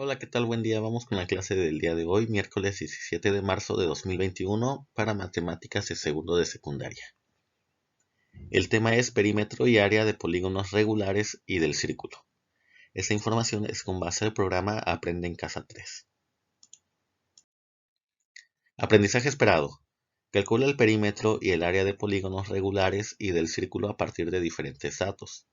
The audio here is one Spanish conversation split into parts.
Hola, ¿qué tal? Buen día. Vamos con la clase del día de hoy, miércoles 17 de marzo de 2021, para matemáticas de segundo de secundaria. El tema es perímetro y área de polígonos regulares y del círculo. Esta información es con base al programa Aprende en Casa 3. Aprendizaje esperado. Calcula el perímetro y el área de polígonos regulares y del círculo a partir de diferentes datos.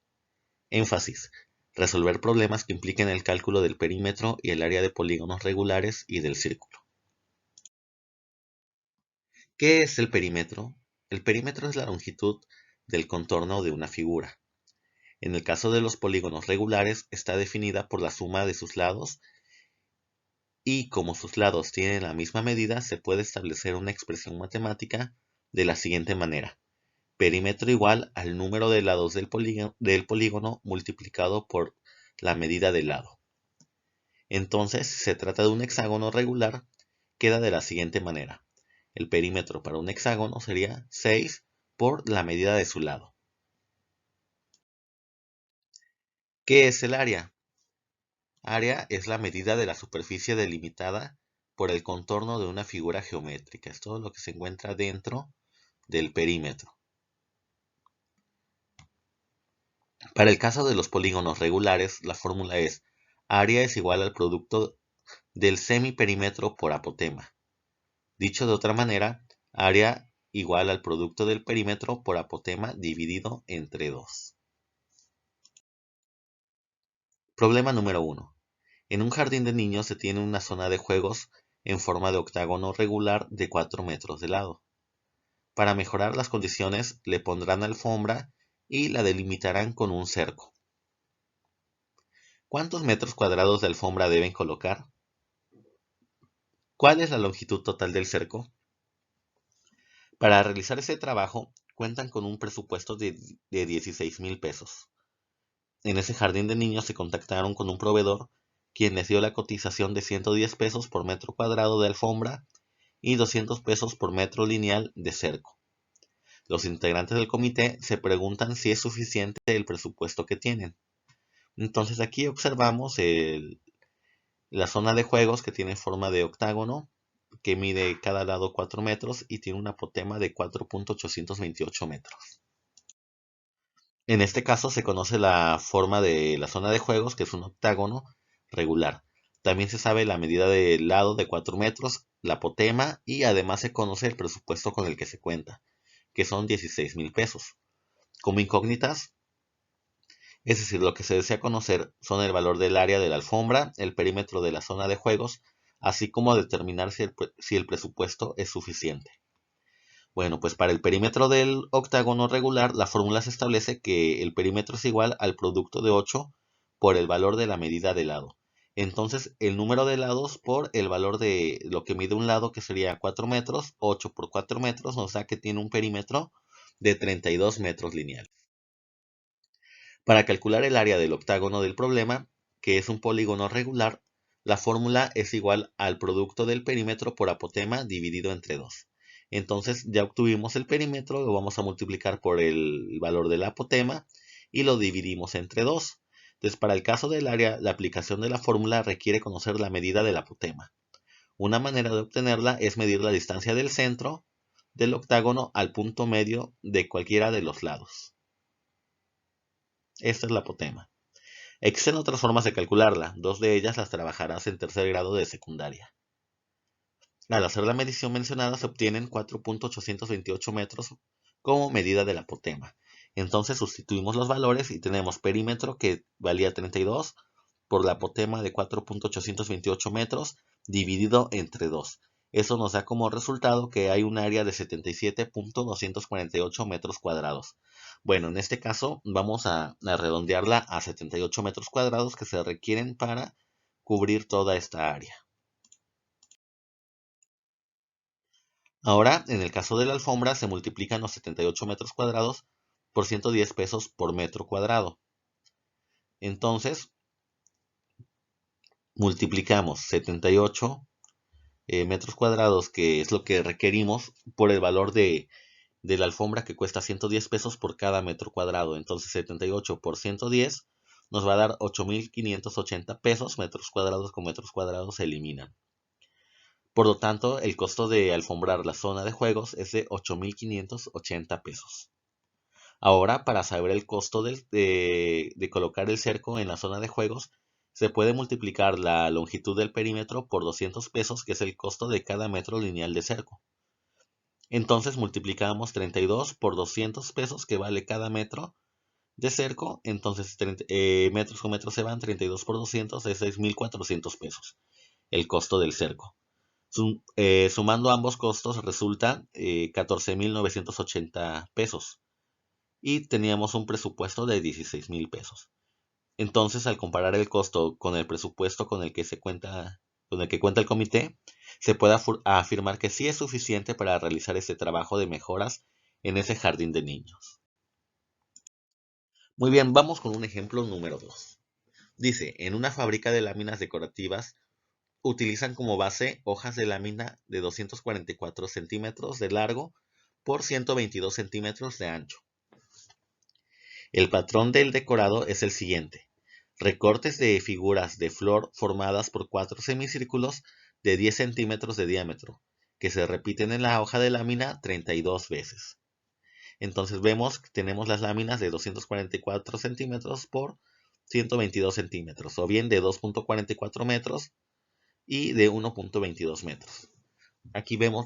Énfasis. Resolver problemas que impliquen el cálculo del perímetro y el área de polígonos regulares y del círculo. ¿Qué es el perímetro? El perímetro es la longitud del contorno de una figura. En el caso de los polígonos regulares está definida por la suma de sus lados y como sus lados tienen la misma medida se puede establecer una expresión matemática de la siguiente manera. Perímetro igual al número de lados del polígono multiplicado por la medida del lado. Entonces, si se trata de un hexágono regular, queda de la siguiente manera. El perímetro para un hexágono sería 6 por la medida de su lado. ¿Qué es el área? Área es la medida de la superficie delimitada por el contorno de una figura geométrica. Es todo lo que se encuentra dentro del perímetro. Para el caso de los polígonos regulares, la fórmula es área es igual al producto del semiperímetro por apotema. Dicho de otra manera, área igual al producto del perímetro por apotema dividido entre 2. Problema número 1. En un jardín de niños se tiene una zona de juegos en forma de octágono regular de 4 metros de lado. Para mejorar las condiciones le pondrán alfombra y la delimitarán con un cerco. ¿Cuántos metros cuadrados de alfombra deben colocar? ¿Cuál es la longitud total del cerco? Para realizar ese trabajo cuentan con un presupuesto de 16,000 pesos. En ese jardín de niños se contactaron con un proveedor, quien les dio la cotización de 110 pesos por metro cuadrado de alfombra y 200 pesos por metro lineal de cerco. Los integrantes del comité se preguntan si es suficiente el presupuesto que tienen. Entonces aquí observamos la zona de juegos que tiene forma de octágono, que mide cada lado 4 metros y tiene una apotema de 4.828 metros. En este caso se conoce la forma de la zona de juegos, que es un octágono regular. También se sabe la medida del lado de 4 metros, la apotema y además se conoce el presupuesto con el que se cuenta, que son 16,000 pesos. Como incógnitas, es decir, lo que se desea conocer son el valor del área de la alfombra, el perímetro de la zona de juegos, así como determinar si el presupuesto es suficiente. Bueno, pues para el perímetro del octágono regular, la fórmula se establece que el perímetro es igual al producto de 8 por el valor de la medida de lado. Entonces, el número de lados por el valor de lo que mide un lado, que sería 4 metros, 8 por 4 metros, o sea que tiene un perímetro de 32 metros lineales. Para calcular el área del octágono del problema, que es un polígono regular, la fórmula es igual al producto del perímetro por apotema dividido entre 2. Entonces ya obtuvimos el perímetro, lo vamos a multiplicar por el valor del apotema y lo dividimos entre 2. Entonces para el caso del área, la aplicación de la fórmula requiere conocer la medida del apotema. Una manera de obtenerla es medir la distancia del centro del octágono al punto medio de cualquiera de los lados. Esta es la apotema. Existen otras formas de calcularla, dos de ellas las trabajarás en tercer grado de secundaria. Al hacer la medición mencionada se obtienen 4.828 metros como medida del apotema. Entonces sustituimos los valores y tenemos perímetro que valía 32 por la apotema de 4.828 metros dividido entre 2. Eso nos da como resultado que hay un área de 77.248 metros cuadrados. Bueno, en este caso vamos a redondearla a 78 metros cuadrados que se requieren para cubrir toda esta área. Ahora, en el caso de la alfombra, se multiplican los 78 metros cuadrados por 110 pesos por metro cuadrado. Entonces, multiplicamos 78 metros cuadrados, que es lo que requerimos, por el valor de la alfombra, que cuesta 110 pesos por cada metro cuadrado. Entonces 78 por 110 nos va a dar 8.580 pesos, metros cuadrados con metros cuadrados se eliminan. Por lo tanto, el costo de alfombrar la zona de juegos es de 8.580 pesos. Ahora, para saber el costo de colocar el cerco en la zona de juegos, se puede multiplicar la longitud del perímetro por 200 pesos, que es el costo de cada metro lineal de cerco. Entonces multiplicamos 32 por 200 pesos, que vale cada metro de cerco. Entonces metros con metros se van, 32 por 200 es 6.400 pesos el costo del cerco. Sumando ambos costos resulta 14.980 pesos y teníamos un presupuesto de 16.000 pesos. Entonces, al comparar el costo con el presupuesto con el que cuenta el comité, se puede afirmar que sí es suficiente para realizar este trabajo de mejoras en ese jardín de niños. Muy bien, vamos con un ejemplo número 2. Dice, en una fábrica de láminas decorativas utilizan como base hojas de lámina de 244 centímetros de largo por 122 centímetros de ancho. El patrón del decorado es el siguiente. Recortes de figuras de flor formadas por 4 semicírculos de 10 centímetros de diámetro, que se repiten en la hoja de lámina 32 veces. Entonces vemos que tenemos las láminas de 244 centímetros por 122 centímetros, o bien de 2.44 metros y de 1.22 metros. Aquí vemos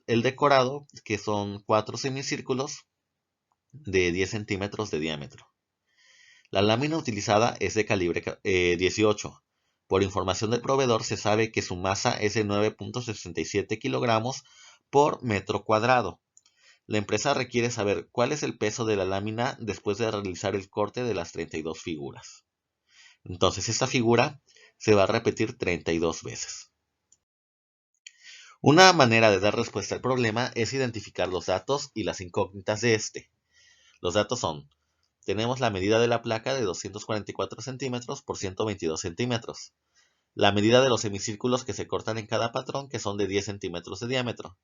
el decorado, que son 4 semicírculos de 10 centímetros de diámetro. La lámina utilizada es de calibre 18. Por información del proveedor se sabe que su masa es de 9.67 kilogramos por metro cuadrado. La empresa requiere saber cuál es el peso de la lámina después de realizar el corte de las 32 figuras. Entonces esta figura se va a repetir 32 veces. Una manera de dar respuesta al problema es identificar los datos y las incógnitas de este. Los datos son: tenemos la medida de la placa de 244 centímetros por 122 centímetros. La medida de los semicírculos que se cortan en cada patrón, que son de 10 centímetros de diámetro.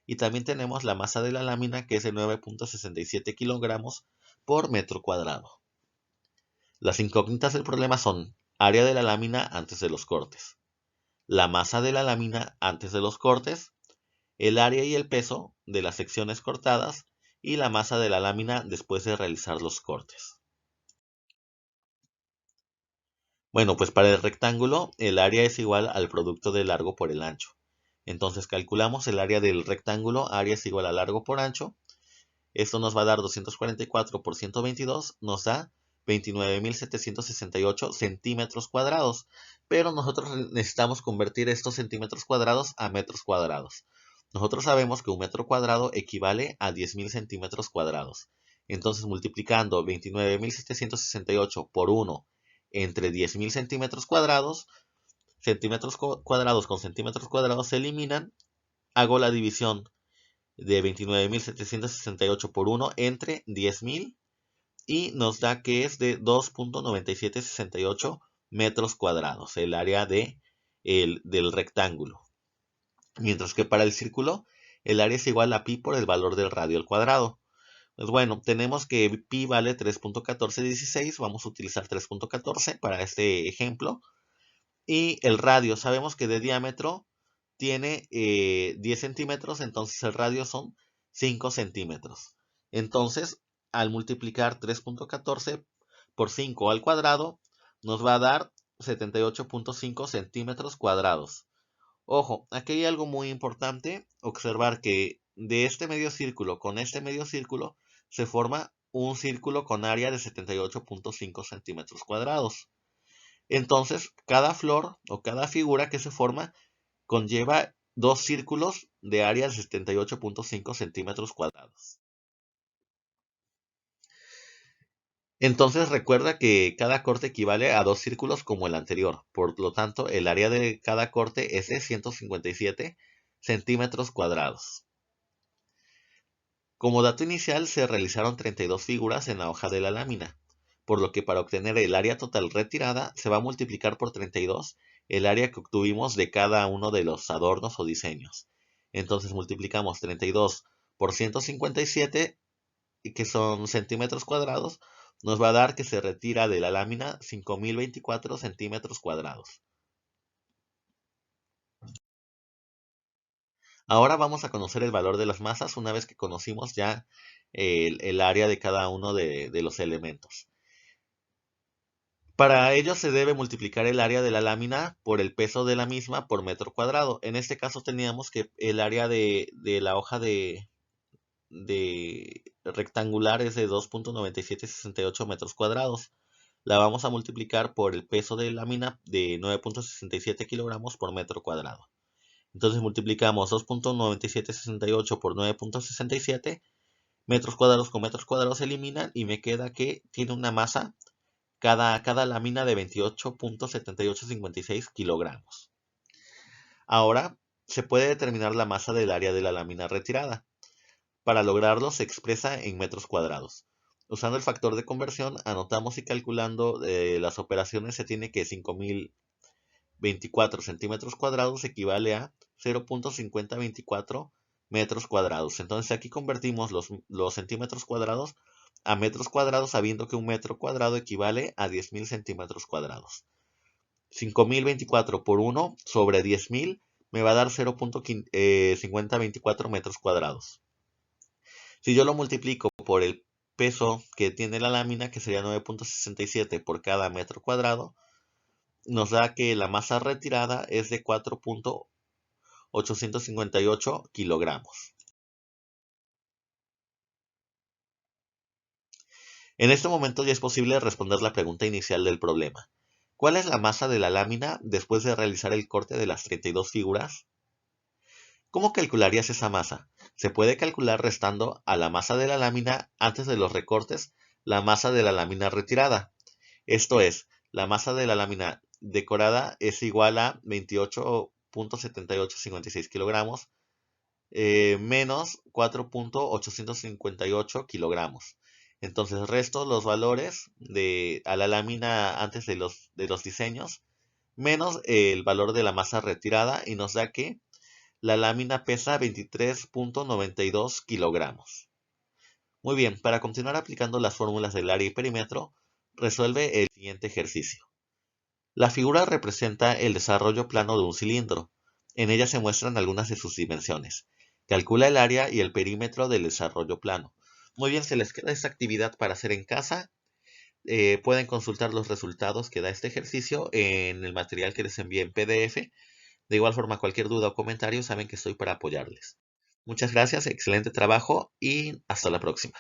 Y también tenemos la masa de la lámina, que es de 9.67 kilogramos por metro cuadrado. Las incógnitas del problema son: área de la lámina antes de los cortes, la masa de la lámina antes de los cortes, el área y el peso de las secciones cortadas y la masa de la lámina después de realizar los cortes. Bueno, pues para el rectángulo el área es igual al producto del largo por el ancho. Entonces calculamos el área del rectángulo, área es igual a largo por ancho. Esto nos va a dar 244 por 122, nos da 29.768 centímetros cuadrados. Pero nosotros necesitamos convertir estos centímetros cuadrados a metros cuadrados. Nosotros sabemos que un metro cuadrado equivale a 10.000 centímetros cuadrados. Entonces multiplicando 29.768 por 1 entre 10.000 centímetros cuadrados con centímetros cuadrados se eliminan. Hago la división de 29.768 por 1 entre 10.000 y nos da que es de 2.9768 metros cuadrados el área del rectángulo. Mientras que para el círculo el área es igual a pi por el valor del radio al cuadrado. Pues bueno, tenemos que pi vale 3.1416, vamos a utilizar 3.14 para este ejemplo. Y el radio, sabemos que de diámetro tiene 10 centímetros, entonces el radio son 5 centímetros. Entonces, al multiplicar 3.14 por 5 al cuadrado, nos va a dar 78.5 centímetros cuadrados. Ojo, aquí hay algo muy importante, observar que de este medio círculo con este medio círculo se forma un círculo con área de 78.5 centímetros cuadrados. Entonces, cada flor o cada figura que se forma conlleva dos círculos de área de 78.5 centímetros cuadrados. Entonces recuerda que cada corte equivale a dos círculos como el anterior. Por lo tanto, el área de cada corte es de 157 centímetros cuadrados. Como dato inicial, se realizaron 32 figuras en la hoja de la lámina, por lo que para obtener el área total retirada se va a multiplicar por 32 el área que obtuvimos de cada uno de los adornos o diseños. Entonces multiplicamos 32 por 157, que son centímetros cuadrados, nos va a dar que se retira de la lámina 5024 centímetros cuadrados. Ahora vamos a conocer el valor de las masas una vez que conocimos ya el área de cada uno de los elementos. Para ello se debe multiplicar el área de la lámina por el peso de la misma por metro cuadrado. En este caso teníamos que el área de la hoja de rectangular es de 2.9768 metros cuadrados. La vamos a multiplicar por el peso de lámina de 9.67 kilogramos por metro cuadrado. Entonces multiplicamos 2.9768 por 9.67, metros cuadrados con metros cuadrados se eliminan y me queda que tiene una masa cada lámina de 28.7856 kilogramos. Ahora se puede determinar la masa del área de la lámina retirada. Para lograrlo se expresa en metros cuadrados. Usando el factor de conversión, anotamos y calculando las operaciones se tiene que 5024 centímetros cuadrados equivale a 0.5024 metros cuadrados. Entonces aquí convertimos los centímetros cuadrados a metros cuadrados sabiendo que un metro cuadrado equivale a 10.000 centímetros cuadrados. 5024 por 1 sobre 10.000 me va a dar 0.5024 metros cuadrados. Si yo lo multiplico por el peso que tiene la lámina, que sería 9.67 por cada metro cuadrado, nos da que la masa retirada es de 4.858 kilogramos. En este momento ya es posible responder la pregunta inicial del problema. ¿Cuál es la masa de la lámina después de realizar el corte de las 32 figuras? ¿Cómo calcularías esa masa? Se puede calcular restando a la masa de la lámina antes de los recortes la masa de la lámina retirada. Esto es, la masa de la lámina decorada es igual a 28.7856 kilogramos menos 4.858 kilogramos. Entonces resto los valores a la lámina antes de los diseños menos el valor de la masa retirada y nos da que la lámina pesa 23.92 kilogramos. Muy bien, para continuar aplicando las fórmulas del área y perímetro, resuelve el siguiente ejercicio. La figura representa el desarrollo plano de un cilindro. En ella se muestran algunas de sus dimensiones. Calcula el área y el perímetro del desarrollo plano. Muy bien, se les queda esta actividad para hacer en casa. Pueden consultar los resultados que da este ejercicio en el material que les envíe en PDF. De igual forma, cualquier duda o comentario saben que estoy para apoyarles. Muchas gracias, excelente trabajo y hasta la próxima.